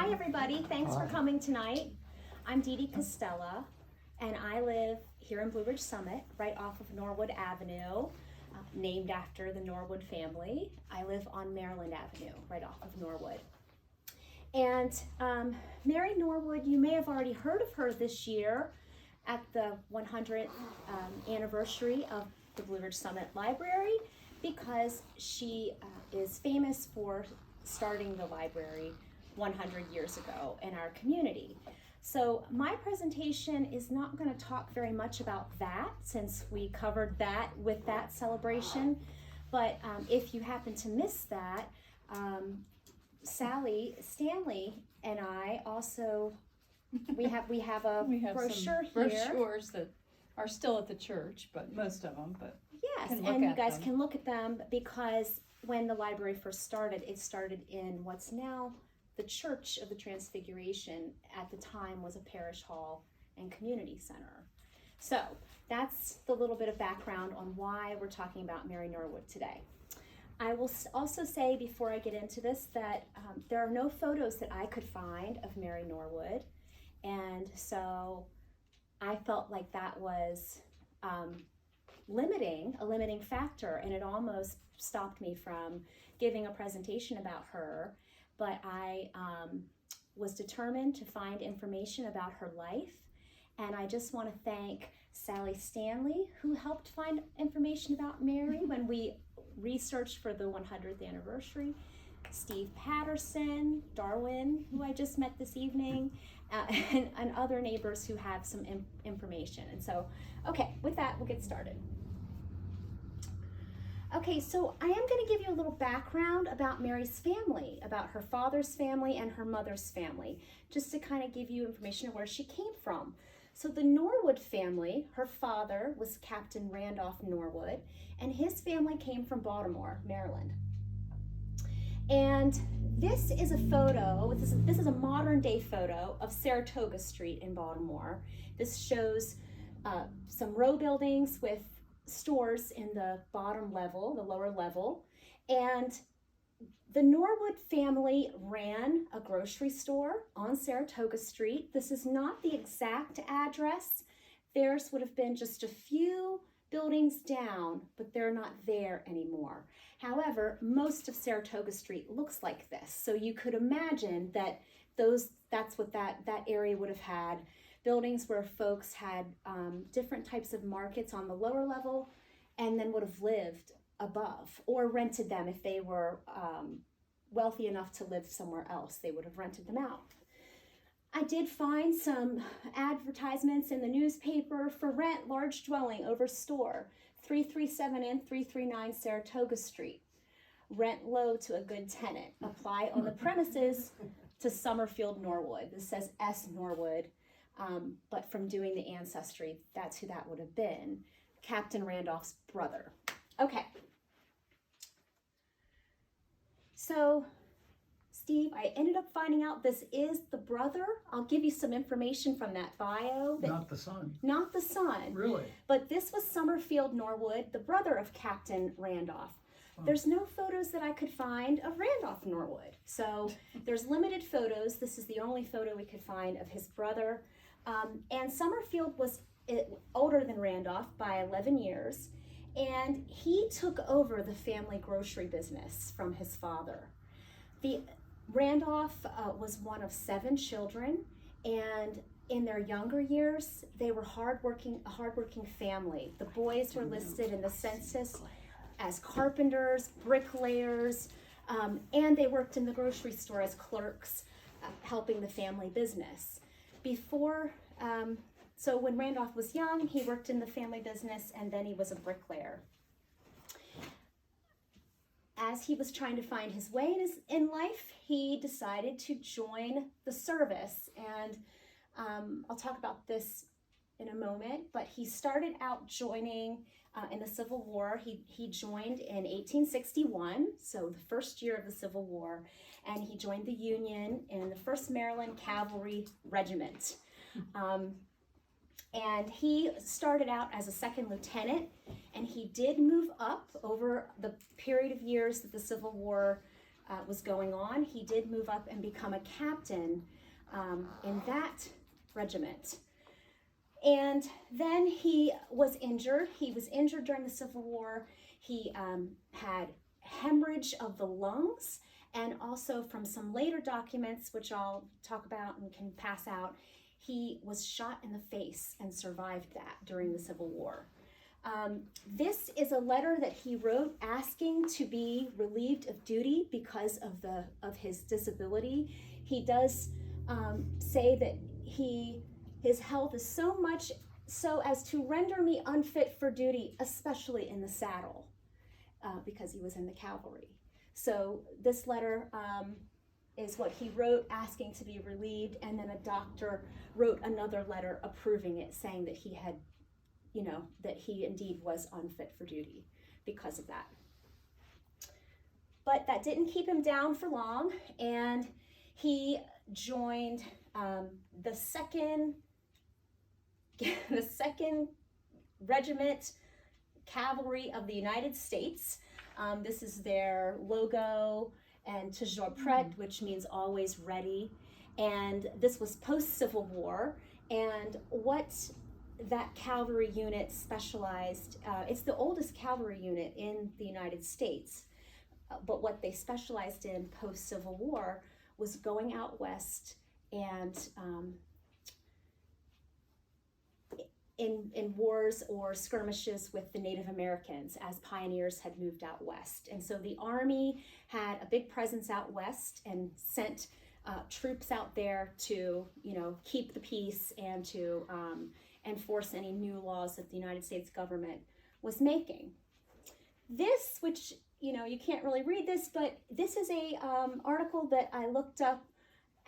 Hi everybody, thanks for coming tonight. I'm Dee Dee Costella and I live here in Blue Ridge Summit, right off of Norwood Avenue, named after the Norwood family. I live on Maryland Avenue, right off of Norwood. And Mary Norwood, you may have already heard of her this year at the 100th anniversary of the Blue Ridge Summit Library, because she is famous for starting the library 100 years ago in our community. So my presentation is not going to talk very much about that, since we covered that with that celebration. But if you happen to miss that, Sally Stanley and I also, we have a brochure some here. brochures that are still at the church, but most of them, but Yes, and you guys can look at them, because when the library first started, it started in what's now the Church of the Transfiguration. At the time was a parish hall and community center. So that's the little bit of background on why we're talking about Mary Norwood today. I will also say before I get into this that there are no photos that I could find of Mary Norwood, and so I felt like that was a limiting factor, and it almost stopped me from giving a presentation about her. But I was determined to find information about her life, and I just want to thank Sally Stanley, who helped find information about Mary when we researched for the 100th anniversary, Steve Patterson, Darwin, who I just met this evening, and other neighbors who have some information. And so, okay, with that, we'll get started. Okay, so I am going to give you a little background about Mary's family, about her father's family and her mother's family, just to kind of give you information of where she came from. So the Norwood family, her father was Captain Randolph Norwood, and his family came from Baltimore, Maryland. And this is a photo, this is a modern day photo of Saratoga Street in Baltimore. This shows some row buildings with stores in the bottom level, the lower level, and the Norwood family ran a grocery store on Saratoga Street. This is not the exact address. Theirs would have been just a few buildings down, but they're not there anymore. However, most of Saratoga Street looks like this. So you could imagine that that's what that area would have had. Buildings where folks had different types of markets on the lower level, and then would have lived above or rented them. If they were wealthy enough to live somewhere else, they would have rented them out. I did find some advertisements in the newspaper for rent, large dwelling over store, 337 and 339 Saratoga Street. Rent low to a good tenant. Apply on the premises to Summerfield Norwood. This says S. Norwood. But from doing the ancestry, that's who that would have been. Captain Randolph's brother. Okay. So, Steve, I ended up finding out this is the brother. I'll give you some information from that bio. Not the son. Not the son. Really? But this was Summerfield Norwood, the brother of Captain Randolph. Oh. There's no photos that I could find of Randolph Norwood. So there's limited photos. This is the only photo we could find of his brother. And Summerfield was older than Randolph by 11 years, and he took over the family grocery business from his father. Randolph was one of 7 children, and in their younger years, they were a hardworking family. The boys were listed in the census as carpenters, bricklayers, and they worked in the grocery store as clerks, helping the family business. So when Randolph was young, he worked in the family business, and then he was a bricklayer. As he was trying to find his way in life, he decided to join the service, and I'll talk about this in a moment, but he started out joining in the Civil War. He joined in 1861, so the first year of the Civil War, and he joined the Union in the 1st Maryland Cavalry Regiment. And he started out as a 2nd lieutenant, and he did move up over the period of years that the Civil War was going on, he did move up and become a captain in that regiment. And then he was injured. He was injured during the Civil War. He had hemorrhage of the lungs, and also from some later documents, which I'll talk about and can pass out, he was shot in the face and survived that during the Civil War. This is a letter that he wrote asking to be relieved of duty because of his disability. He does say that his health is so much so as to render me unfit for duty, especially in the saddle, because he was in the cavalry. So this letter is what he wrote asking to be relieved, and then a doctor wrote another letter approving it, saying that he had, that he indeed was unfit for duty because of that. But that didn't keep him down for long, and he joined the second Regiment Cavalry of the United States. This is their logo, and toujours prêt, which means always ready. And this was post-Civil War, and what that cavalry unit specialized, it's the oldest cavalry unit in the United States, but what they specialized in post-Civil War was going out west and in wars or skirmishes with the Native Americans as pioneers had moved out west. And so the Army had a big presence out west and sent troops out there to, keep the peace and to enforce any new laws that the United States government was making. This, which, you can't really read this, but this is a article that I looked up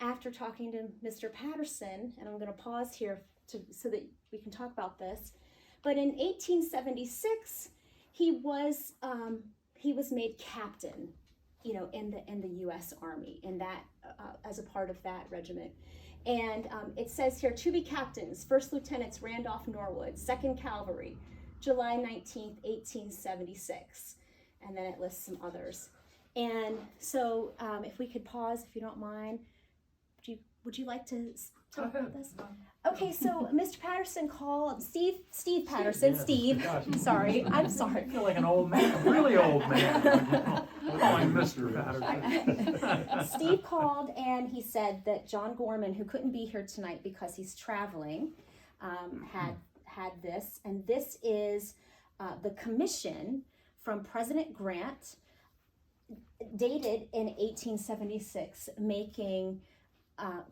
after talking to Mr. Patterson, and I'm going to pause here so that we can talk about this. But in 1876, he was made captain, in the U.S. Army, in that as a part of that regiment. And it says here, to be captains, First Lieutenants Randolph Norwood, 2nd Cavalry, July 19th, 1876. And then it lists some others. And so if we could pause, if you don't mind, would you like to talk about this? Okay, so Mr. Patterson called, Steve Patterson, Steve, I'm sorry. I feel like an old man, a really old man. I'm calling Mr. Patterson. Steve called and he said that John Gorman, who couldn't be here tonight because he's traveling, had this. And this is the commission from President Grant, dated in 1876, making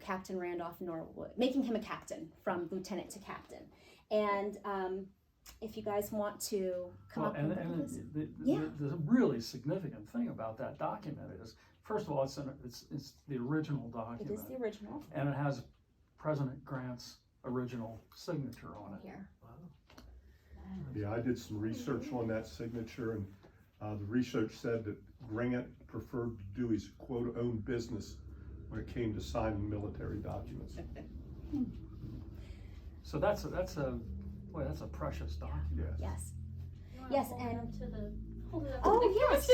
Captain Randolph Norwood, making him a captain from lieutenant to captain. And if you guys want to come up and this. The really significant thing about that document is, first of all, it's the original document. It is the original. And it has President Grant's original signature on it. Here. Yeah, I did some research on that signature, and the research said that Grant preferred to do his quote own business when it came to signing military documents. So that's a precious document. Yes. Yes, and hold it up. oh yes,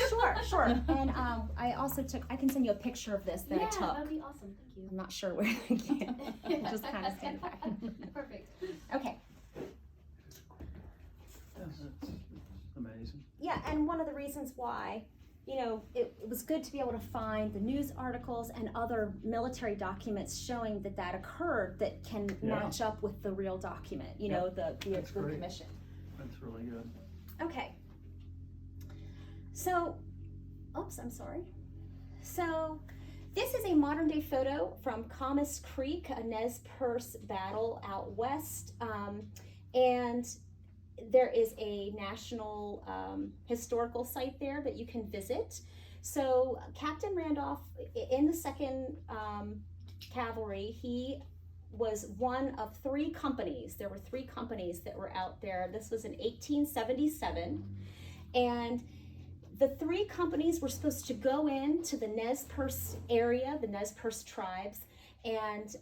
sure. And I can send you a picture of this that I took. That'd be awesome. Thank you. I'm not sure where I can. Just kind of stand back. Perfect. Okay. It's amazing. Yeah, and one of the reasons why, it was good to be able to find the news articles and other military documents showing that occurred that can match up with the real document, the commission. That's really good. Okay. So, I'm sorry. So, this is a modern day photo from Comus Creek, a Nez Perce battle out west. And there is a national historical site there that you can visit. So Captain Randolph, in the 2nd Cavalry, he was one of 3 companies. There were 3 companies that were out there. This was in 1877. And the 3 companies were supposed to go into the Nez Perce area, the Nez Perce tribes, and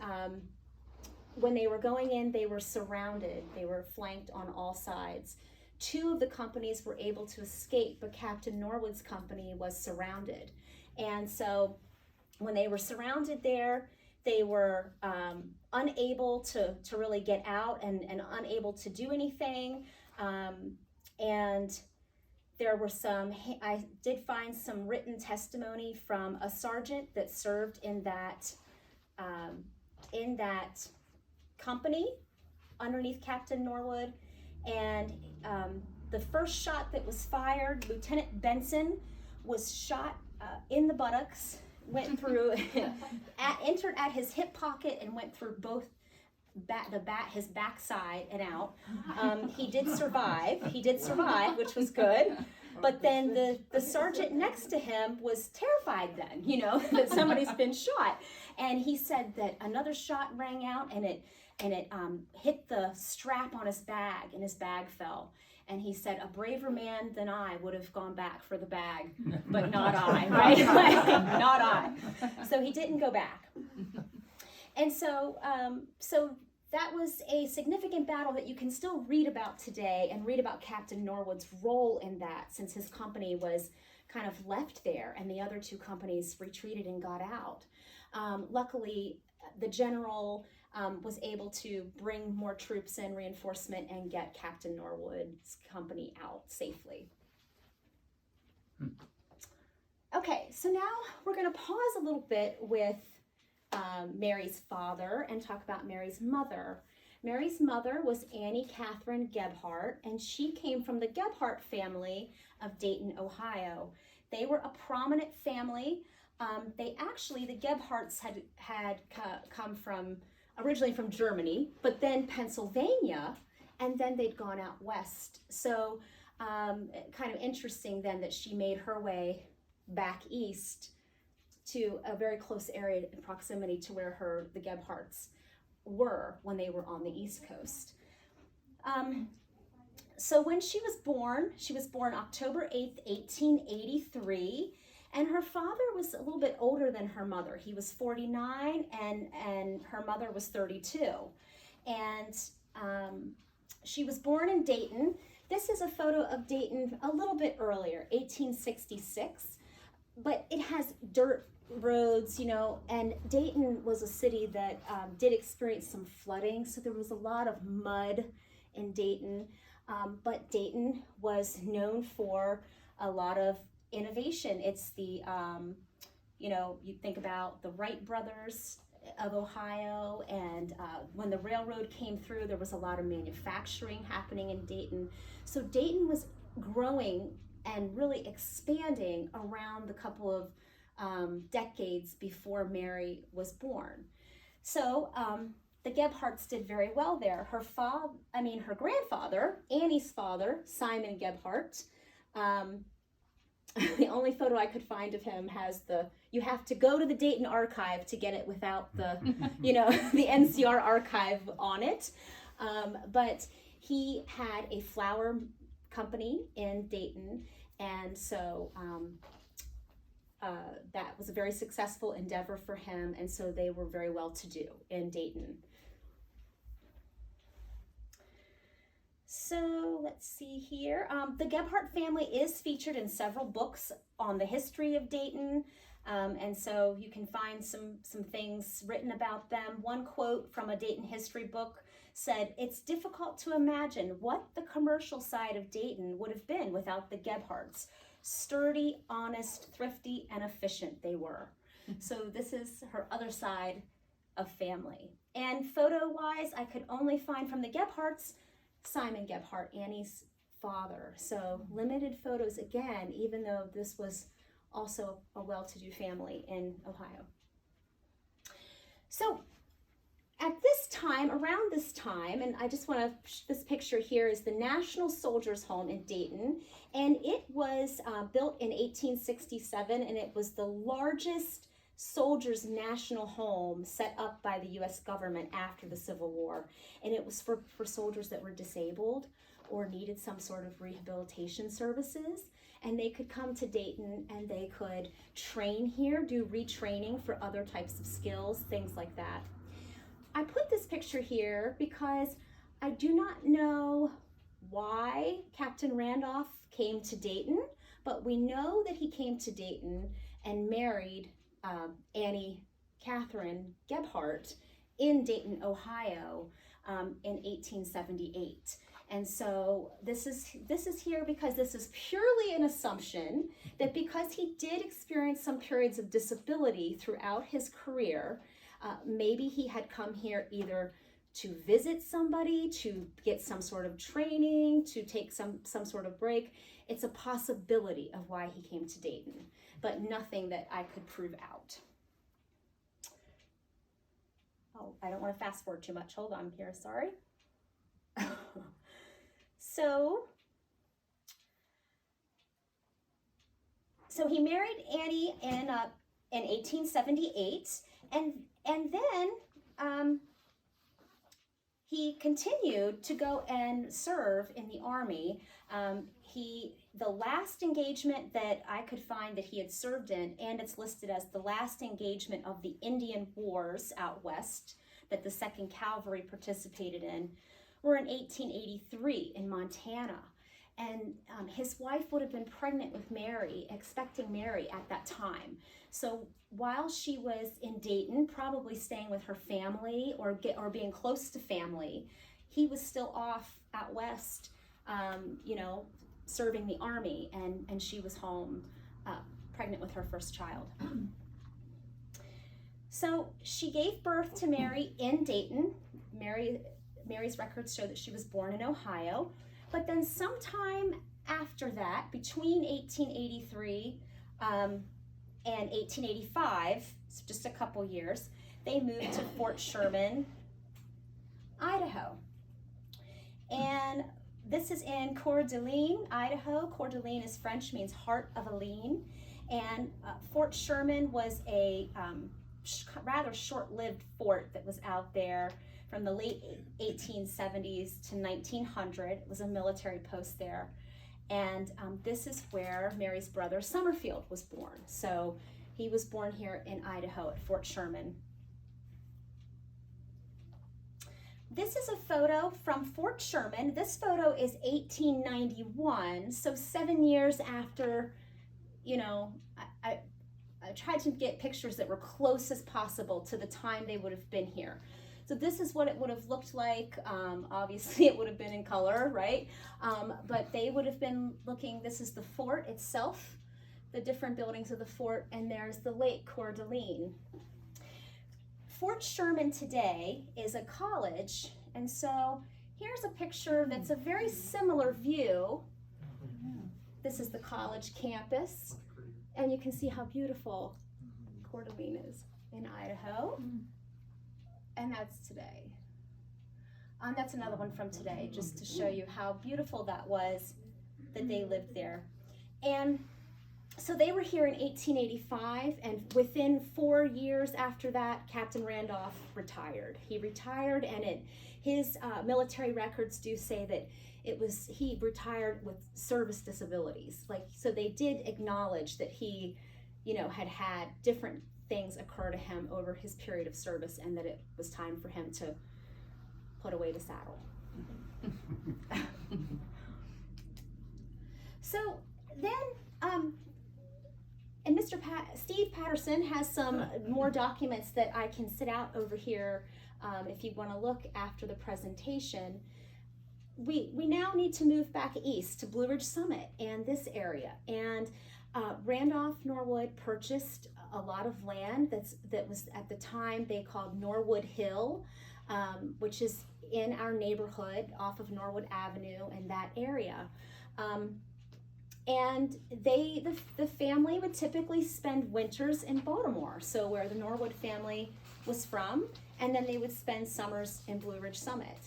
when they were going in, they were surrounded. They were flanked on all sides. 2 of the companies were able to escape, but Captain Norwood's company was surrounded. And so when they were surrounded there, they were unable to really get out and unable to do anything. And there were I did find some written testimony from a sergeant that served in that company underneath Captain Norwood. And the first shot that was fired, Lieutenant Benson was shot in the buttocks, went through, entered at his hip pocket and went through both his backside and out. He did survive, which was good. But then the sergeant next to him was terrified then, that somebody's been shot. And he said that another shot rang out and it hit the strap on his bag and his bag fell. And he said, a braver man than I would have gone back for the bag, but not I, right? Not I. So he didn't go back. And so that was a significant battle that you can still read about today and read about Captain Norwood's role in that, since his company was kind of left there and the other two companies retreated and got out. Luckily, the general was able to bring more troops in, reinforcement, and get Captain Norwood's company out safely. Okay, so now we're going to pause a little bit with Mary's father and talk about Mary's mother. Mary's mother was Annie Catherine Gebhardt, and she came from the Gebhardt family of Dayton, Ohio. They were a prominent family. The Gebhardts had come originally from Germany, but then Pennsylvania, and then they'd gone out west. So kind of interesting then that she made her way back east to a very close area in proximity to where the Gebhardts were when they were on the East Coast. So when she was born October 8th, 1883, and her father was a little bit older than her mother. He was 49 and her mother was 32. And she was born in Dayton. This is a photo of Dayton a little bit earlier, 1866, but it has dirt roads, and Dayton was a city that did experience some flooding, so there was a lot of mud in Dayton, but Dayton was known for a lot of innovation. It's the, you think about the Wright brothers of Ohio, and when the railroad came through, there was a lot of manufacturing happening in Dayton. So Dayton was growing and really expanding around the couple of decades before Mary was born. So the Gebhardts did very well there. Her grandfather, Annie's father, Simon Gebhardt, the only photo I could find of him has you have to go to the Dayton archive to get it without the, the NCR archive on it. But he had a flour company in Dayton, and so that was a very successful endeavor for him, and so they were very well to do in Dayton. So let's see here. The Gebhardt family is featured in several books on the history of Dayton, and so you can find some things written about them. One quote from a Dayton history book said, "It's difficult to imagine what the commercial side of Dayton would have been without the Gebhardts. Sturdy, honest, thrifty, and efficient they were." So this is her other side of family. And photo-wise, I could only find from the Gebhardts Simon Gebhardt, Annie's father. So limited photos again, even though this was also a well-to-do family in Ohio. So at this time, around this time, and I just want to, this picture here is the National Soldiers Home in Dayton, and it was built in 1867, and it was the largest soldiers' national home set up by the U.S. government after the Civil War, and it was for soldiers that were disabled or needed some sort of rehabilitation services, and they could come to Dayton and they could train here, do retraining for other types of skills, things like that. I put this picture here because I do not know why Captain Randolph came to Dayton, but we know that he came to Dayton and married Annie Catherine Gebhardt in Dayton, Ohio, in 1878. And so this is here because this is purely an assumption that because he did experience some periods of disability throughout his career, maybe he had come here either to visit somebody, to get some sort of training, to take some sort of break. It's a possibility of why he came to Dayton, but nothing that I could prove out. Oh, I don't want to fast forward too much. Hold on here, sorry. So he married Annie in 1878, and then he continued to go and serve in the Army. The last engagement that I could find that he had served in, and it's listed as the last engagement of the Indian Wars out west that the 2nd Cavalry participated in, were in 1883 in Montana. And his wife would have been pregnant with Mary, expecting Mary at that time. So while she was in Dayton, probably staying with her family or being close to family, he was still off out west, serving the Army, and she was home, pregnant with her first child. So she gave birth to Mary in Dayton. Mary's records show that she was born in Ohio. But then sometime after that, between 1883 and 1885, so just a couple years, they moved to Fort Sherman, Idaho. And this is in Coeur d'Alene, Idaho. Coeur d'Alene is French, means heart of Alene. And Fort Sherman was a rather short-lived fort that was out there from the late 1870s to 1900. It was a military post there. And this is where Mary's brother Summerfield was born. So he was born here in Idaho at Fort Sherman. This is a photo from Fort Sherman. This photo is 1891, so 7 years after, I tried to get pictures that were close as possible to the time they would have been here. So this is what it would have looked like. Obviously it would have been in color, right? But they would have been looking, this is the fort itself, the different buildings of the fort, and there's the lake Coeur d'Alene. Fort Sherman today is a college, and so here's a picture that's a very similar view. This is the college campus, and you can see how beautiful Coeur d'Alene is in Idaho. And that's today. That's another one from today, just to show you how beautiful that was, that they lived there. And so they were here in 1885, and within 4 years after that, Captain Randolph retired. He retired, and his military records do say that he retired with service disabilities. So they did acknowledge that he, had different things occur to him over his period of service, and that it was time for him to put away the saddle. So then, and Steve Patterson has some more documents that I can sit out over here if you want to look after the presentation. We now need to move back east to Blue Ridge Summit and this area. And Randolph Norwood purchased a lot of land that was at the time they called Norwood Hill, which is in our neighborhood off of Norwood Avenue in that area. And the family would typically spend winters in Baltimore, so where the Norwood family was from, and then they would spend summers in Blue Ridge Summit.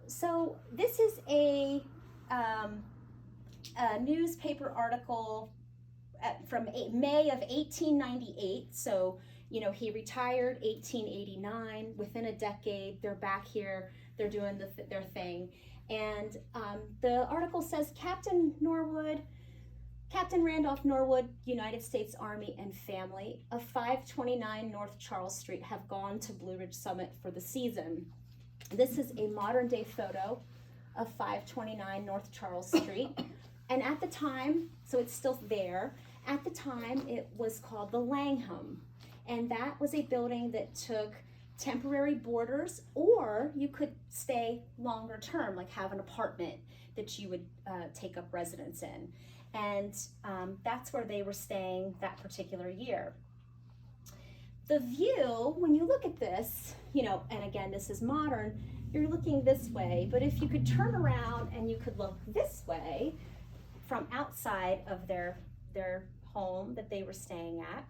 So this is a newspaper article from May of 1898. So, he retired 1889. Within a decade, they're back here. They're doing their thing. And the article says, Captain Randolph Norwood, United States Army and family of 529 North Charles Street have gone to Blue Ridge Summit for the season. This is a modern day photo of 529 North Charles Street. And at the time, so it's still there, At the time, it was called the Langham, and that was a building that took temporary boarders, or you could stay longer term, like have an apartment that you would take up residence in. And that's where they were staying that particular year. The view, when you look at this, and again, this is modern, you're looking this way, but if you could turn around and you could look this way from outside of their home that they were staying at,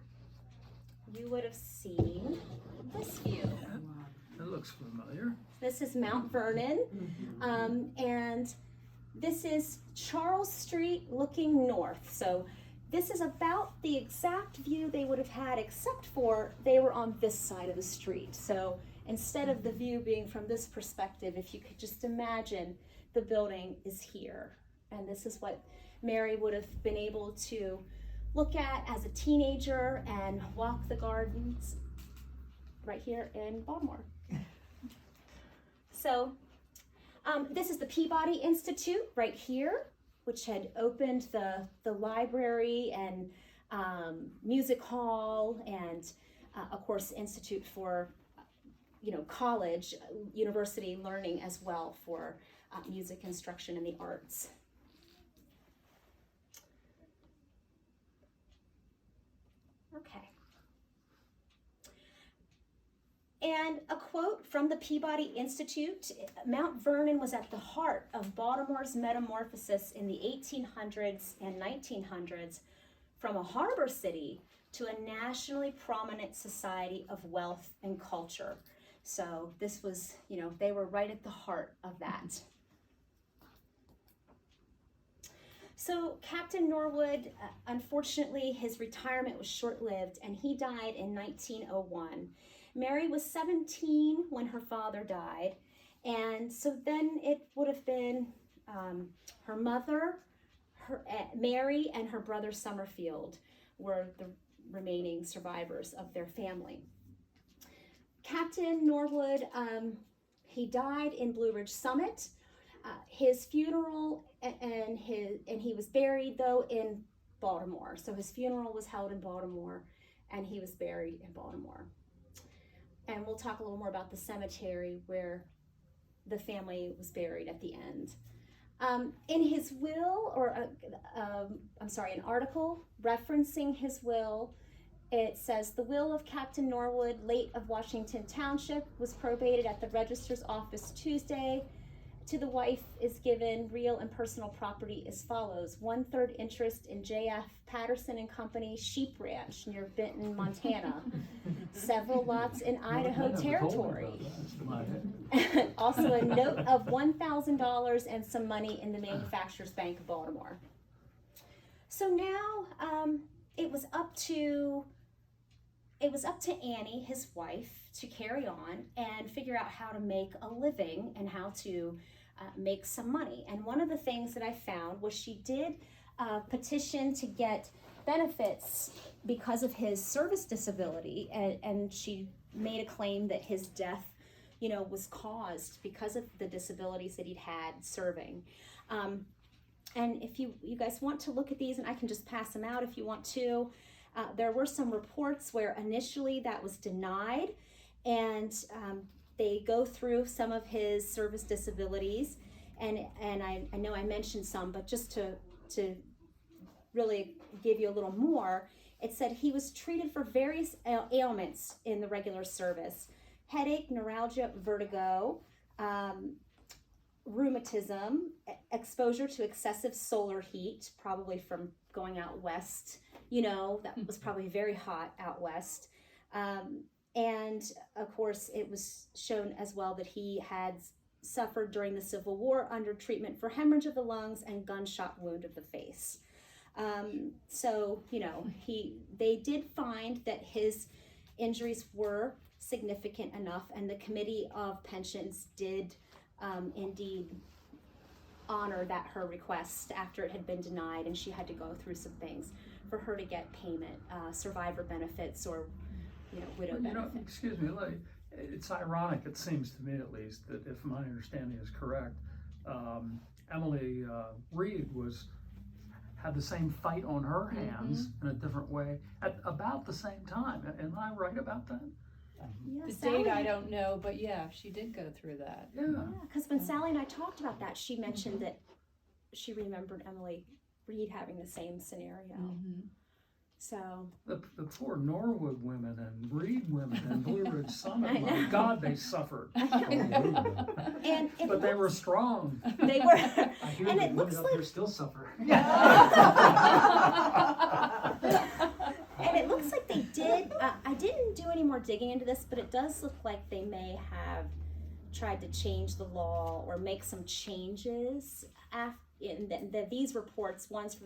you would have seen this view. That looks familiar. This is Mount Vernon, and this is Charles Street looking north. So this is about the exact view they would have had, except for they were on this side of the street. So instead of the view being from this perspective, if you could just imagine the building is here. And this is what Mary would have been able to look at as a teenager and walk the gardens right here in Baltimore. So this is the Peabody Institute right here, which had opened the library and music hall and of course institute for college, university learning as well for music instruction and the arts. Okay. And a quote from the Peabody Institute: Mount Vernon was at the heart of Baltimore's metamorphosis in the 1800s and 1900s from a harbor city to a nationally prominent society of wealth and culture. So this was, they were right at the heart of that. So Captain Norwood, unfortunately, his retirement was short-lived and he died in 1901. Mary was 17 when her father died, and so then it would have been her mother, Mary, and her brother Summerfield were the remaining survivors of their family. Captain Norwood, he died in Blue Ridge Summit. His funeral and he was buried though in Baltimore. So his funeral was held in Baltimore, and he was buried in Baltimore. And we'll talk a little more about the cemetery where the family was buried at the end. In his will, an article referencing his will, it says, the will of Captain Norwood, late of Washington Township, was probated at the Register's office Tuesday. To the wife is given real and personal property as follows: 1/3 interest in J.F. Patterson and Company Sheep Ranch near Benton, Montana. Several lots in Idaho Territory. Also a note of $1,000 and some money in the Manufacturers Bank of Baltimore. So now it was up to Annie, his wife, to carry on and figure out how to make a living and how to make some money. And one of the things that I found was she did petition to get benefits because of his service disability, and she made a claim that his death, was caused because of the disabilities that he'd had serving. And if you guys want to look at these, and I can just pass them out if you want to, there were some reports where initially that was denied, and they go through some of his service disabilities, and I know I mentioned some, but just to really give you a little more, it said he was treated for various ailments in the regular service: headache, neuralgia, vertigo, rheumatism, exposure to excessive solar heat, probably from going out west, that was probably very hot out west. And of course, it was shown as well that he had suffered during the Civil War under treatment for hemorrhage of the lungs and gunshot wound of the face. So, they did find that his injuries were significant enough, and the Committee of Pensions did indeed honor her request after it had been denied, and she had to go through some things for her to get payment, survivor benefits or widow benefits. Excuse me, it's ironic, it seems to me at least, that if my understanding is correct, Emily Reed had the same fight on her hands in a different way at about the same time. Am I right about that? Yeah, The Sally, date I don't know, but yeah, she did go through that. Yeah. because when Sally and I talked about that, she mentioned that she remembered Emily Reed having the same scenario. So The poor Norwood women and Reed women and Blue Ridge I Summit, know. my God, they suffered. and But they were strong. they were, I hear and the it women looks up like there still suffer. and it looks like they did. I didn't do any more digging into this, but it does look like they may have tried to change the law or make some changes. These reports, one's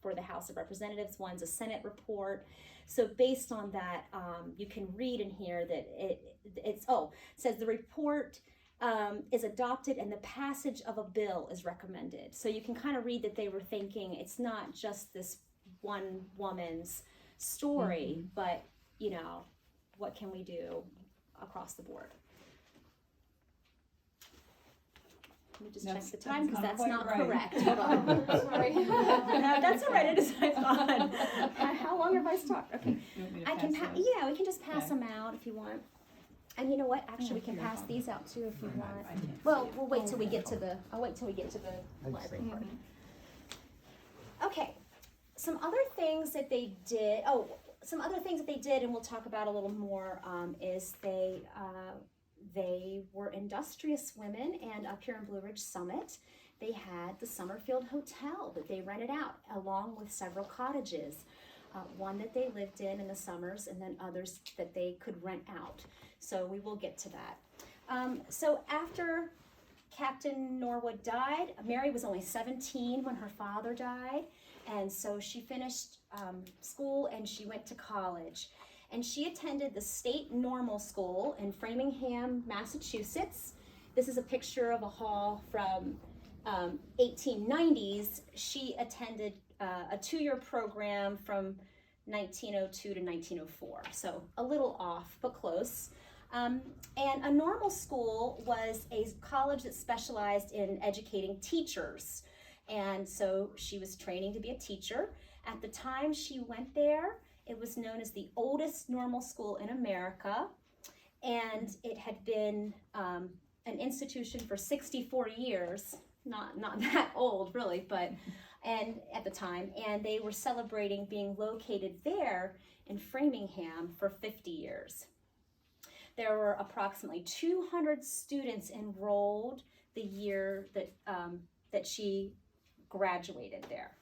for the House of Representatives, one's a Senate report. So based on that, you can read in here that it says the report is adopted and the passage of a bill is recommended. So you can kind of read that they were thinking it's not just this one woman's story, but what can we do across the board? Let me just check the time because that's not quite right. correct. Hold on. Sorry. No, that's all right. It is fine. How long have I talked? Okay. You want me to I can pass pass. those? Yeah, we can just pass Okay. them out if you want. And you know what? Actually, we can here, pass hold these out too if you want. I can't Well, see it. we'll wait till we get to the. I'll wait till we get to the library part. Okay. Some other things that they did. Some other things that they did, and we'll talk about a little more. Is they were industrious women, and up here in Blue Ridge Summit, they had the Summerfield Hotel that they rented out, along with several cottages. One that they lived in the summers, and then others that they could rent out. So we will get to that. So after Captain Norwood died, Mary was only 17 when her father died, and so she finished school and she went to college. And she attended the State Normal School in Framingham, Massachusetts. This is a picture of a hall from 1890s. She attended a 2-year program from 1902 to 1904, so a little off, but close. And a normal school was a college that specialized in educating teachers. And so she was training to be a teacher. At the time she went there, it was known as the oldest normal school in America, and it had been an institution for 64 years, not that old really, but and at the time, and they were celebrating being located there in Framingham for 50 years. There were approximately 200 students enrolled the year that she graduated there.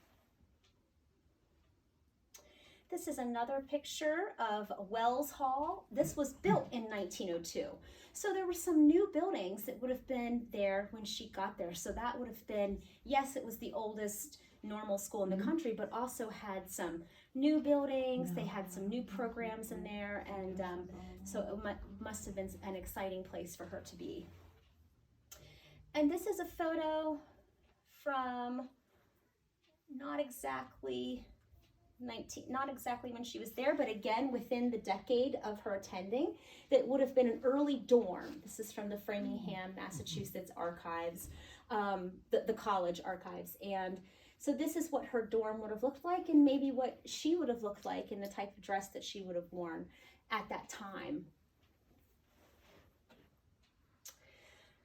This is another picture of Wells Hall. This was built in 1902. So there were some new buildings that would have been there when she got there. So that would have been, yes, it was the oldest normal school in the country, but also had some new buildings. They had some new programs in there, and so it must have been an exciting place for her to be. And this is a photo from not exactly when she was there, but again within the decade of her attending, that would have been an early dorm. This is from the Framingham, Massachusetts archives, the college archives. And so this is what her dorm would have looked like, and maybe what she would have looked like in the type of dress that she would have worn at that time.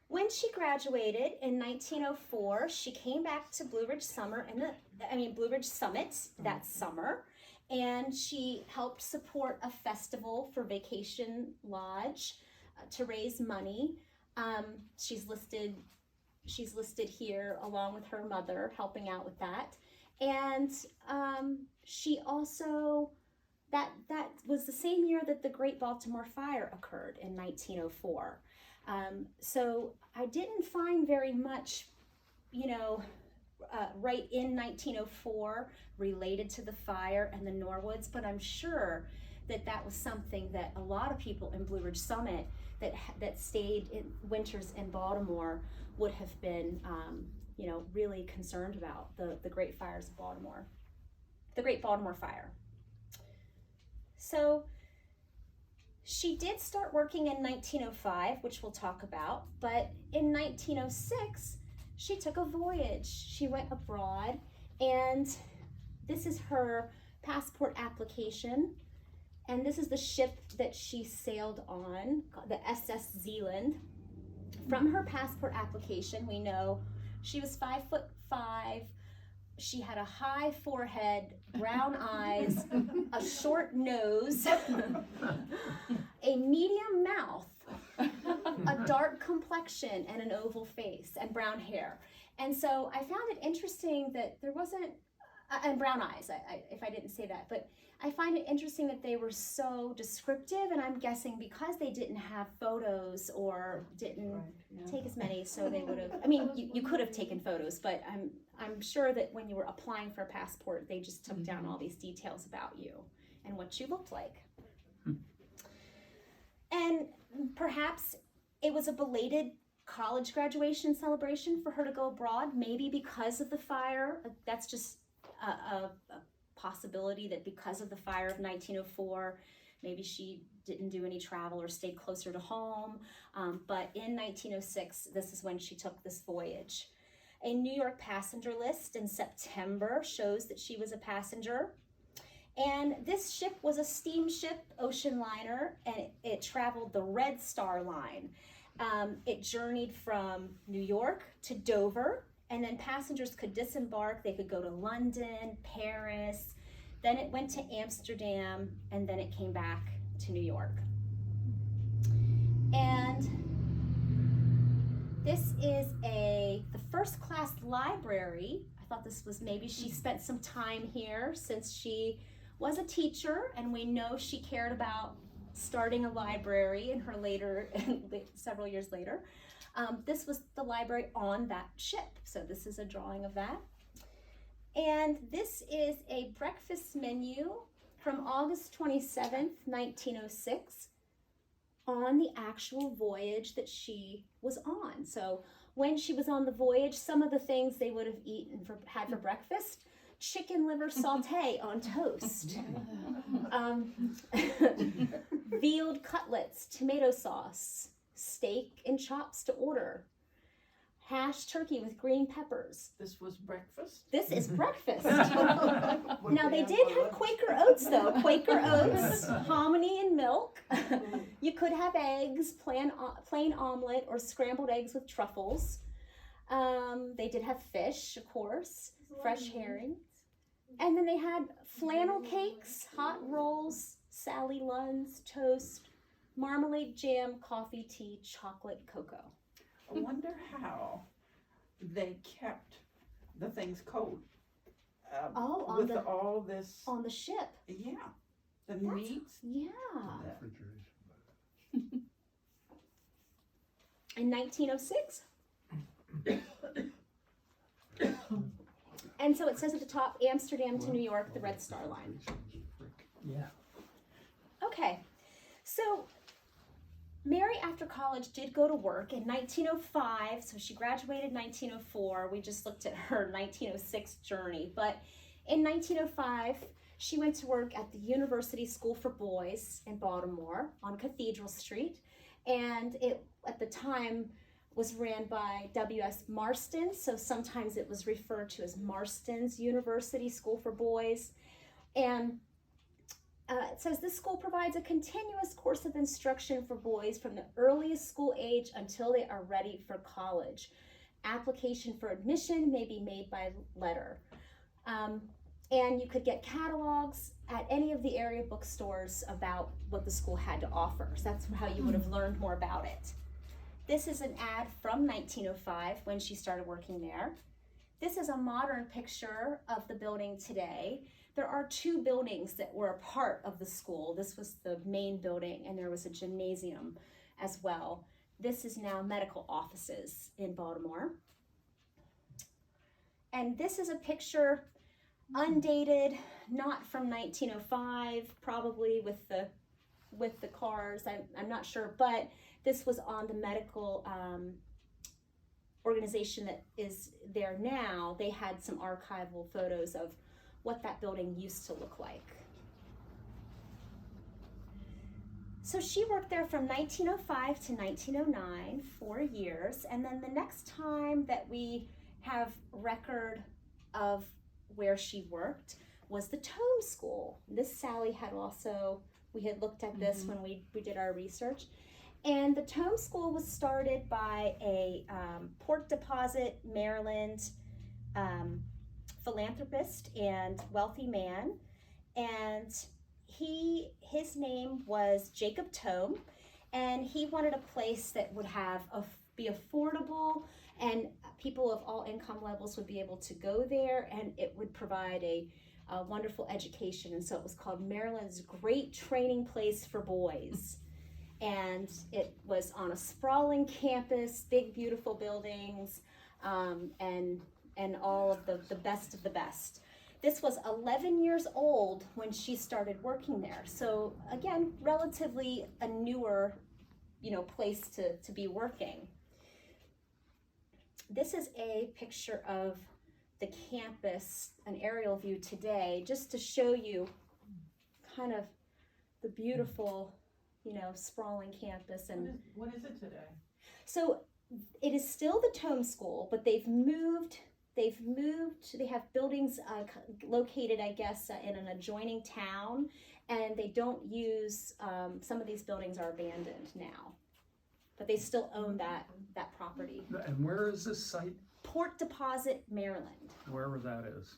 When she graduated in 1904, she came back to Blue Ridge Summit that summer, and she helped support a festival for Vacation Lodge to raise money. She's listed here along with her mother, helping out with that. And she also, that was the same year that the Great Baltimore Fire occurred in 1904. So I didn't find very much, right in 1904 related to the fire and the Norwoods, but I'm sure that was something that a lot of people in Blue Ridge Summit that stayed in winters in Baltimore would have been, really concerned about, the Great Fires of Baltimore, the Great Baltimore Fire. So she did start working in 1905, which we'll talk about, but in 1906, she took a voyage. She went abroad, And this is her passport application. And this is the ship that she sailed on, the SS Zealand. From her passport application, we know she was 5'5". She had a high forehead, brown eyes, a short nose, a medium mouth, a dark complexion, and an oval face, and brown hair. And so I found it interesting that there wasn't, and brown eyes, if I didn't say that, but I find it interesting that they were so descriptive, and I'm guessing because they didn't have photos or didn't take as many, so they would have, I mean, you could have taken photos, but I'm sure that when you were applying for a passport, they just took down all these details about you and what you looked like. And perhaps it was a belated college graduation celebration for her to go abroad, maybe because of the fire. That's just a possibility, that because of the fire of 1904, maybe she didn't do any travel or stayed closer to home. But in 1906, this is when she took this voyage. A New York passenger list in September shows that she was a passenger. And this ship was a steamship ocean liner, and it traveled the Red Star Line. It journeyed from New York to Dover, and then passengers could disembark. They could go to London, Paris, then it went to Amsterdam, and then it came back to New York. And this is the first class library. I thought this was, maybe she spent some time here since she was a teacher, and we know she cared about starting a library in her later, several years later. This was the library on that ship. So this is a drawing of that. And this is a breakfast menu from August 27th, 1906, on the actual voyage that she was on. So when she was on the voyage, some of the things they would have had for breakfast: chicken liver saute on toast, vealed cutlets, tomato sauce, steak and chops to order, hashed turkey with green peppers. This was breakfast? This is breakfast. Now they did have Quaker oats though. Quaker oats, hominy and milk. You could have eggs, plain omelet, or scrambled eggs with truffles. They did have fish, of course, fresh herring. And then they had flannel cakes, hot rolls, Sally Lunn's, toast, marmalade, jam, coffee, tea, chocolate, cocoa. I wonder how they kept the things cold. On with all this. On the ship. Yeah. The meats. Yeah. Refrigeration. In 1906. And so it says at the top, Amsterdam to New York, the Red Star Line. Yeah. Okay, so Mary, after college, did go to work in 1905. So she graduated 1904. We just looked at her 1906 journey. But in 1905, she went to work at the University School for Boys in Baltimore on Cathedral Street. And it, at the time, was ran by W.S. Marston. So sometimes it was referred to as Marston's University School for Boys. And it says this school provides a continuous course of instruction for boys from the earliest school age until they are ready for college. Application for admission may be made by letter. And you could get catalogs at any of the area bookstores about what the school had to offer. So that's how you would have learned more about it. This is an ad from 1905 when she started working there. This is a modern picture of the building today. There are two buildings that were a part of the school. This was the main building, and there was a gymnasium as well. This is now medical offices in Baltimore. And this is a picture, undated, not from 1905, probably with the cars. I'm not sure, but this was on the medical organization that is there now. They had some archival photos of what that building used to look like. So she worked there from 1905 to 1909, 4 years, and then the next time that we have record of where she worked was the Tome School. This Sally had also, we had looked at this when we did our research. And the Tome School was started by a Port Deposit, Maryland philanthropist and wealthy man. And his name was Jacob Tome, and he wanted a place that would have be affordable, and people of all income levels would be able to go there, and it would provide a wonderful education. And so it was called Maryland's Great Training Place for Boys. And it was on a sprawling campus, big beautiful buildings, and all of the best of the best. This was 11 years old when she started working there. So again, relatively a newer, place to be working. This is a picture of the campus, an aerial view today, just to show you kind of the beautiful, sprawling campus. And What is it today? so it is still the Tome School, but they've moved, they have buildings located, I guess, in an adjoining town, and they don't use, some of these buildings are abandoned now, but they still own that property. And where is this site? Port Deposit, Maryland. Wherever that is.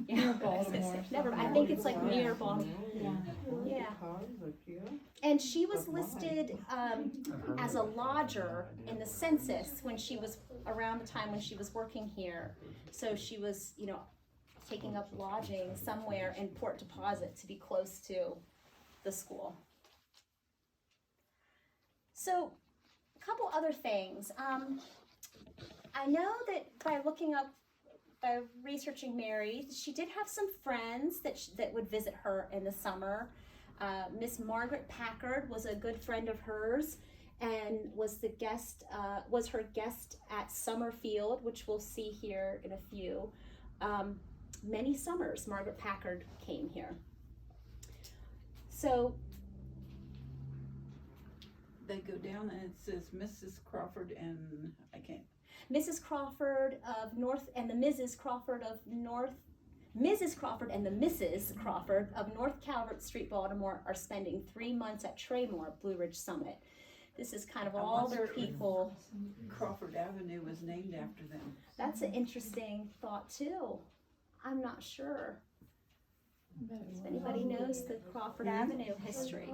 Yeah, Baltimore. never, I think it's like near Baltimore. Yeah. And she was listed as a lodger in the census when she was around the time when she was working here. So she was, taking up lodging somewhere in Port Deposit to be close to the school. So, a couple other things. I know that by researching Mary, she did have some friends that would visit her in the summer. Miss Margaret Packard was a good friend of hers and was her guest at Summerfield, which we'll see here in a few. Many summers Margaret Packard came here. So They go down and it says Mrs. Crawford and Mrs. Crawford of North and the Mrs. Crawford of North, Mrs. Crawford and the Mrs. Crawford of North Calvert Street, Baltimore are spending 3 months at Traymore Blue Ridge Summit. This is kind of all their people. Crawford Avenue was named after them. That's an interesting thought too. I'm not sure if anybody knows the Crawford Avenue history.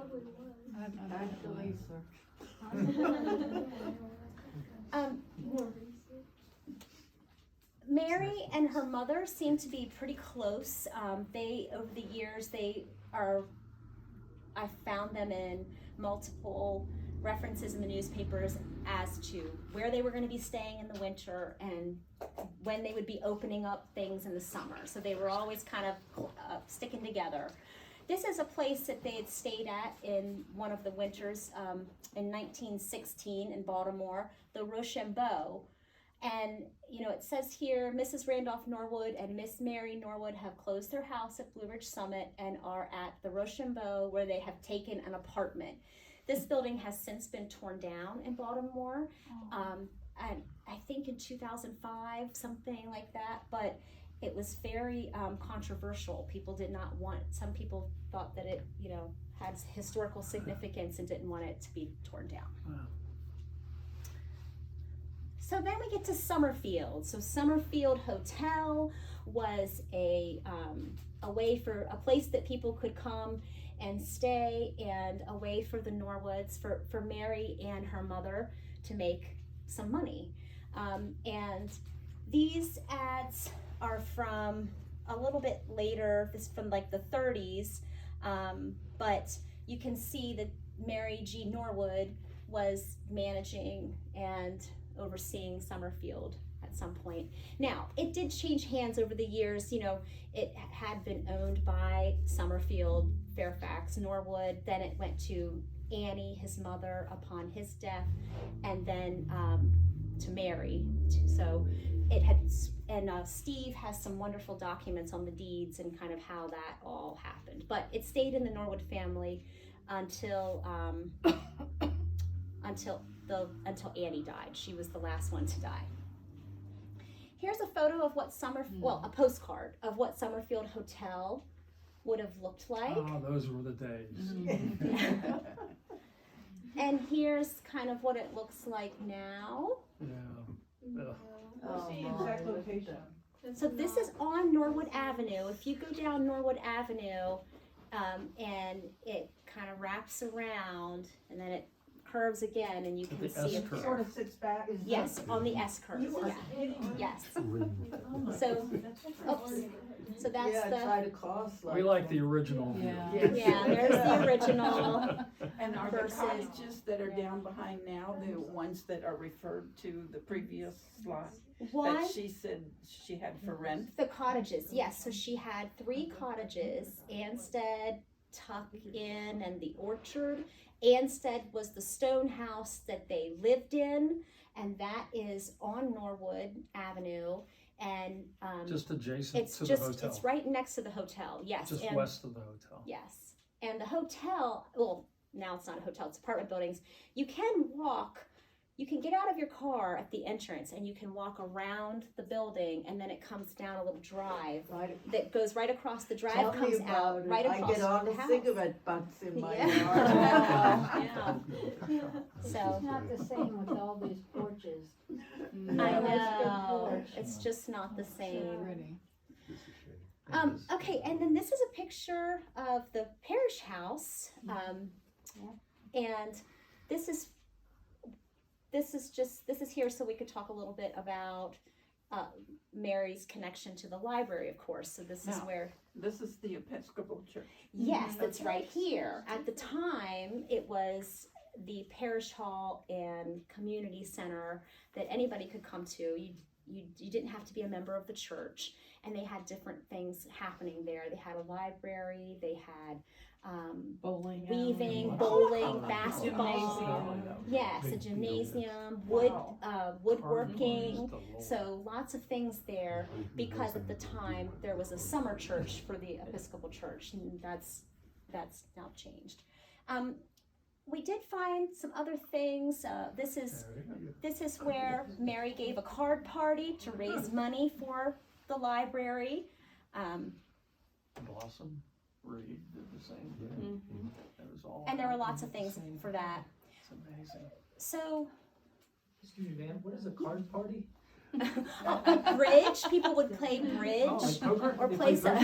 Mary and her mother seem to be pretty close. Over the years, I found them in multiple references in the newspapers as to where they were going to be staying in the winter and when they would be opening up things in the summer. So they were always kind of sticking together. This is a place that they had stayed at in one of the winters in 1916 in Baltimore, the Rochambeau. And, it says here, Mrs. Randolph Norwood and Miss Mary Norwood have closed their house at Blue Ridge Summit and are at the Rochambeau, where they have taken an apartment. This building has since been torn down in Baltimore, and I think in 2005, something like that, but it was very controversial. Some people thought that it, had historical significance and didn't want it to be torn down. Wow. So then we get to Summerfield. So Summerfield Hotel was a place that people could come and stay, and a way for the Norwoods, for Mary and her mother to make some money. And these ads are from a little bit later, this from like the 30s, but you can see that Mary G. Norwood was managing and overseeing Summerfield at some point. Now, it did change hands over the years. It had been owned by Summerfield, Fairfax, Norwood, then it went to Annie, his mother, upon his death, and then to Mary. So it had, and Steve has some wonderful documents on the deeds and kind of how that all happened. But it stayed in the Norwood family until Annie died. She was the last one to die. Here's a photo of what a postcard of what Summerfield Hotel would have looked like. Oh, those were the days. And here's kind of what it looks like now. Yeah. Ugh. What's the exact location? So this is on Norwood Avenue. If you go down Norwood Avenue, and it kind of wraps around, and then it curves again, and you To can the see S it. curve. Sort of sits back. Yes, on the S curve. Yeah. Yes. So, oops. So that's Yeah, the. try to cost We like the original view. Yeah. Yeah, there's the original. And are the versus- cottages that are down behind now the ones that are referred to the previous slide? One. That she said she had for rent? The cottages, yes. So she had 3 cottages: Anstead, Tuck Inn, and the Orchard. Anstead was the stone house that they lived in, and that is on Norwood Avenue. And Just adjacent it's to just the hotel. it's right next to the hotel. Yes, Just and west of the hotel. yes, and the hotel. Well, now it's not a hotel; it's apartment buildings. You can walk. You can get out of your car at the entrance and you can walk around the building, and then it comes down a little drive that goes right across the drive, Tell me comes about out it. right across I get all the the house. cigarette butts in my Yeah. yard. Yeah. So It's not the same with all these porches. I That's good know porch. it's just not the same. Pretty. It's a shame. Okay, and then this is a picture of the parish house, and this is here so we could talk a little bit about Mary's connection to the library, of course. So this is Now, where. This is the Episcopal Church. Yes, that's right here. At the time, it was the parish hall and community center that anybody could come to. You didn't have to be a member of the church, and they had different things happening there. They had a library, they had Bowling. weaving, alley. bowling, basketball. Gymnasium. Yes, a Big deal. gymnasium, Wow. woodworking. Carvings, So lots of things there, because at the time there was a summer church for the Episcopal Church, and that's now changed. We did find some other things. This is where Mary gave a card party to raise money for the library. Blossom Reed did the same thing. That was all. And there were lots happening of at the things same for time. that. It's amazing. So Excuse me, ma'am, what is a card party? bridge, people would play bridge. Oh, like poker? Or They play play some.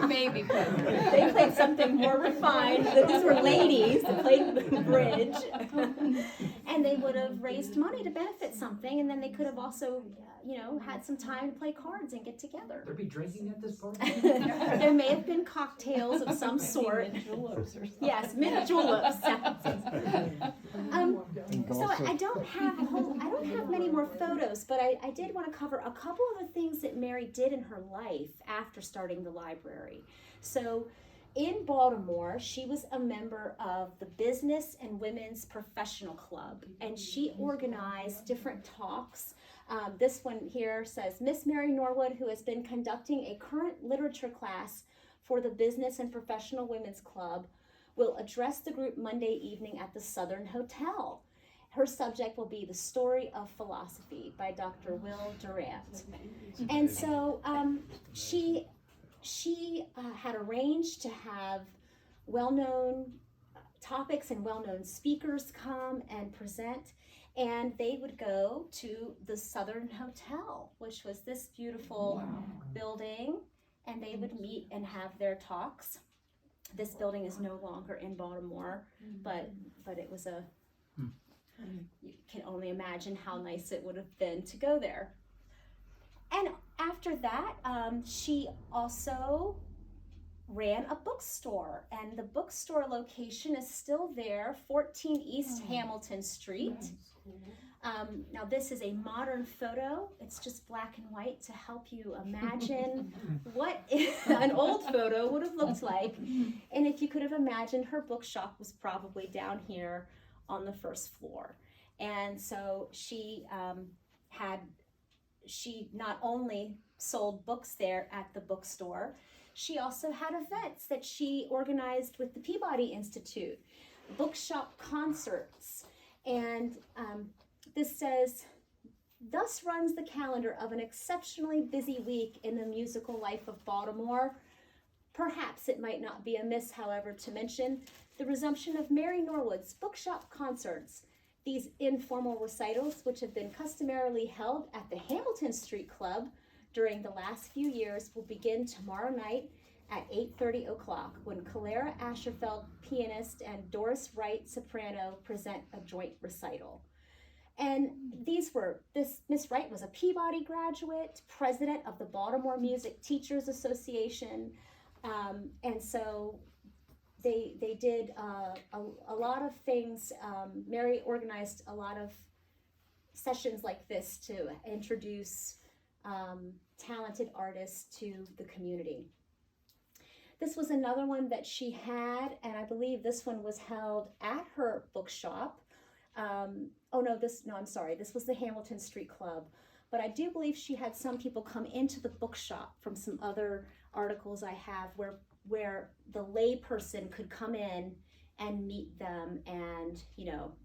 Maybe. They played something more refined. These were ladies that played bridge. And they would have raised money to benefit something, and then they could have also, had some time to play cards and get together. There be drinking at this party? There may have been cocktails of some sort. Juleps or something. Yes, mint juleps. So I don't have many more photos, but I did want to cover a couple of the things that Mary did in her life after starting the library. So in Baltimore, she was a member of the Business and Women's Professional Club, and she organized different talks. This one here says, Miss Mary Norwood, who has been conducting a current literature class for the Business and Professional Women's Club, will address the group Monday evening at the Southern Hotel. Her subject will be The Story of Philosophy by Dr. Will Durant. And so she had arranged to have well-known topics and well-known speakers come and present, and they would go to the Southern Hotel, which was this beautiful building, and they would meet and have their talks. This building is no longer in Baltimore, but it was you can only imagine how nice it would have been to go there. And after that, she also ran a bookstore, and the bookstore location is still there, 14 East Hamilton Street. Now this is a modern photo. It's just black and white to help you imagine what an old photo would have looked like. And if you could have imagined, her bookshop was probably down here on the first floor. And so she not only sold books there at the bookstore, she also had events that she organized with the Peabody Institute, bookshop concerts. And this says, thus runs the calendar of an exceptionally busy week in the musical life of Baltimore. Perhaps it might not be amiss, however, to mention the resumption of Mary Norwood's bookshop concerts. These informal recitals, which have been customarily held at the Hamilton Street Club during the last few years, will begin tomorrow night at 8:30 o'clock when Clara Asherfeld, pianist, and Doris Wright, soprano, present a joint recital. And Miss Wright was a Peabody graduate, president of the Baltimore Music Teachers Association, and so they did a lot of things. Mary organized a lot of sessions like this to introduce talented artists to the community. This was another one that she had, and I believe this one was held at her bookshop. This was the Hamilton Street Club. But I do believe she had some people come into the bookshop from some other articles I have where the lay person could come in and meet them and,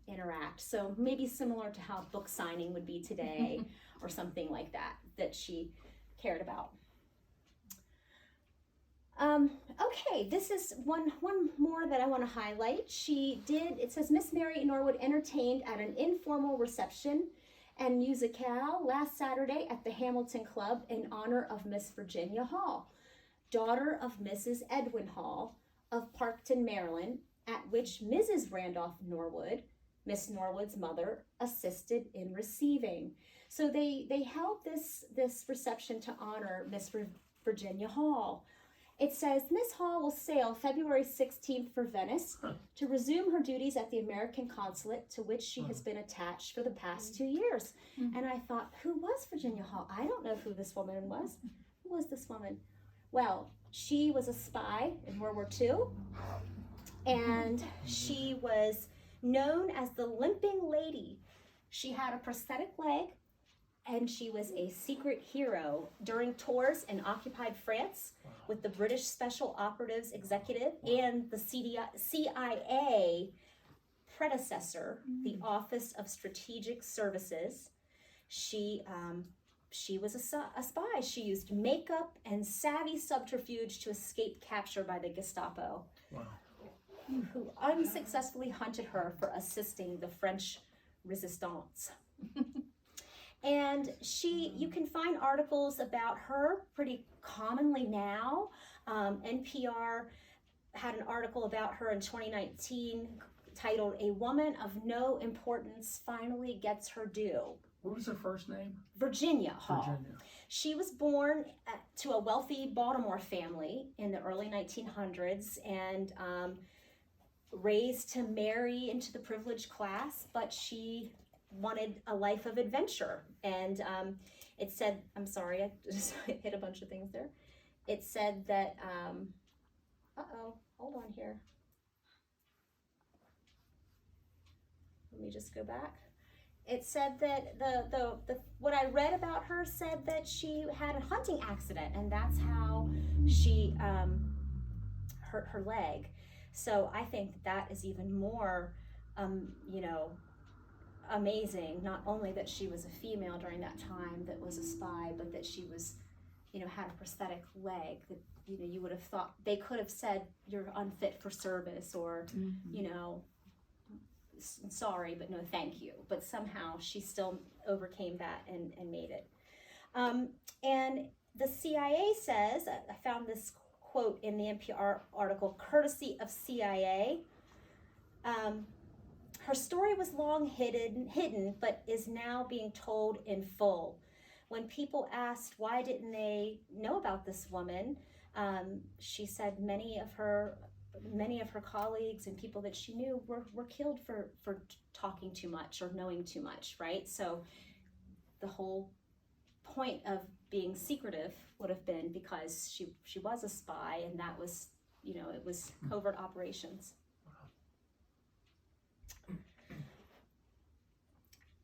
interact. So maybe similar to how book signing would be today or something like that she cared about. Okay, this is one more that I want to highlight. It says Miss Mary Norwood entertained at an informal reception and musicale last Saturday at the Hamilton Club in honor of Miss Virginia Hall, daughter of Mrs. Edwin Hall of Parkton, Maryland, at which Mrs. Randolph Norwood, Miss Norwood's mother, assisted in receiving. So they held this reception to honor Miss Virginia Hall. It says, Miss Hall will sail February 16th for Venice to resume her duties at the American consulate to which she has been attached for the past 2 years. And I thought, who was Virginia Hall? I don't know who this woman was. Who was this woman? Well, she was a spy in World War II, and she was known as the Limping Lady. She had a prosthetic leg, and she was a secret hero during tours in occupied France with the British Special Operatives Executive and the CIA predecessor, the Office of Strategic Services. She was a spy. She used makeup and savvy subterfuge to escape capture by the Gestapo, who unsuccessfully hunted her for assisting the French resistance. And you can find articles about her pretty commonly now. NPR had an article about her in 2019 titled "A Woman of No Importance Finally Gets Her Due." What was her first name? Virginia Hall. Virginia. She was born to a wealthy Baltimore family in the early 1900s and raised to marry into the privileged class, but she wanted a life of adventure. And it said, I'm sorry, I just hit a bunch of things there. It said that, hold on here. Let me just go back. It said that the what I read about her said that she had a hunting accident, and that's how she hurt her leg. So I think that is even more, amazing. Not only that she was a female during that time that was a spy, but that she was, had a prosthetic leg that, you would have thought they could have said you're unfit for service or, sorry, but no thank you. But somehow she still overcame that and made it. And the CIA says, I found this quote in the NPR article, courtesy of CIA, her story was long hidden, but is now being told in full. When people asked why didn't they know about this woman, she said many of her colleagues and people that she knew were killed for talking too much or knowing too much, right? So the whole point of being secretive would have been because she was a spy, and that was, it was covert operations.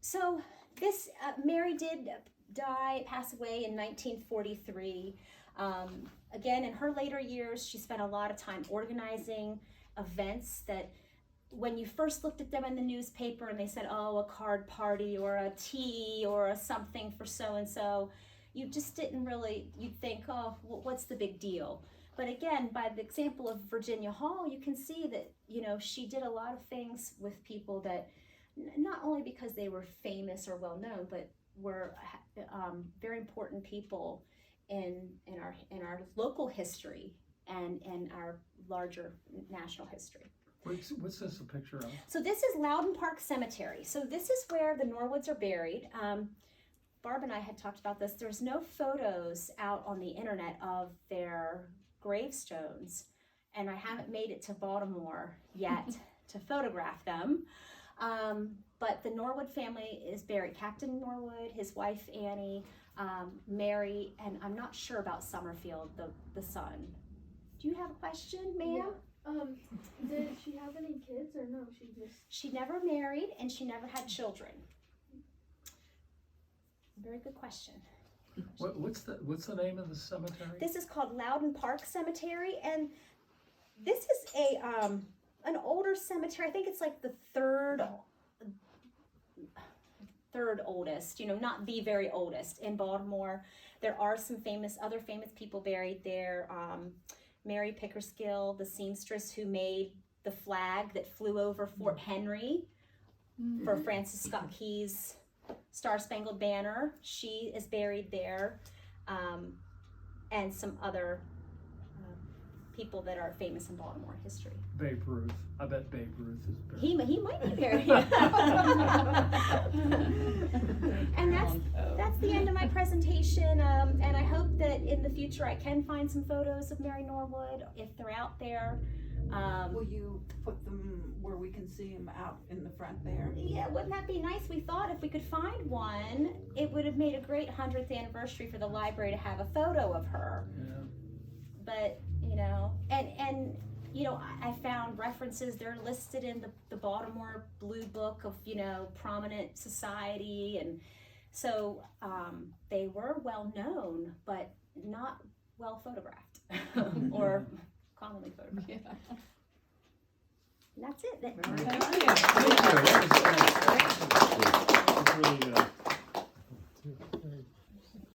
So this, Mary did pass away in 1943. Again, in her later years, she spent a lot of time organizing events that, when you first looked at them in the newspaper and they said, oh, a card party or a tea or a something for so-and-so, you just didn't really, you'd think, oh, what's the big deal? But again, by the example of Virginia Hall, you can see that, you know, she did a lot of things with people that, not only because they were famous or well known, but were very important people in our local history and our larger national history. What's this a picture of? So this is Loudon Park Cemetery. So this is where the Norwoods are buried. Barb and I had talked about this. There's no photos out on the internet of their gravestones, and I haven't made it to Baltimore yet to photograph them. But the Norwood family is buried. Captain Norwood, his wife Annie, Mary, and I'm not sure about Summerfield, the son. Do you have a question, ma'am? Did she have any kids or no? She never married and she never had children. Very good question. What's the name of the cemetery? This is called Loudon Park Cemetery, and this is a an older cemetery. I think it's like the third oldest, you know, not the very oldest in Baltimore. There are some other famous people buried there. Mary Pickersgill, the seamstress who made the flag that flew over Fort Henry for Francis Scott Key's Star Spangled Banner. She is buried there, and some other people that are famous in Baltimore history. Babe Ruth. I bet Babe Ruth is buried. He might be buried. And that's the end of my presentation. And I hope that in the future I can find some photos of Mary Norwood if they're out there. Will you put them where we can see them out in the front there? Yeah, wouldn't that be nice? We thought if we could find one, it would have made a great 100th anniversary for the library to have a photo of her. Yeah. But, you know, and you know, I found references, they're listed in the Baltimore Blue Book of, you know, prominent society, and so they were well known, but not well photographed or commonly photographed. Yeah. And that's it. Thank you. Thank you.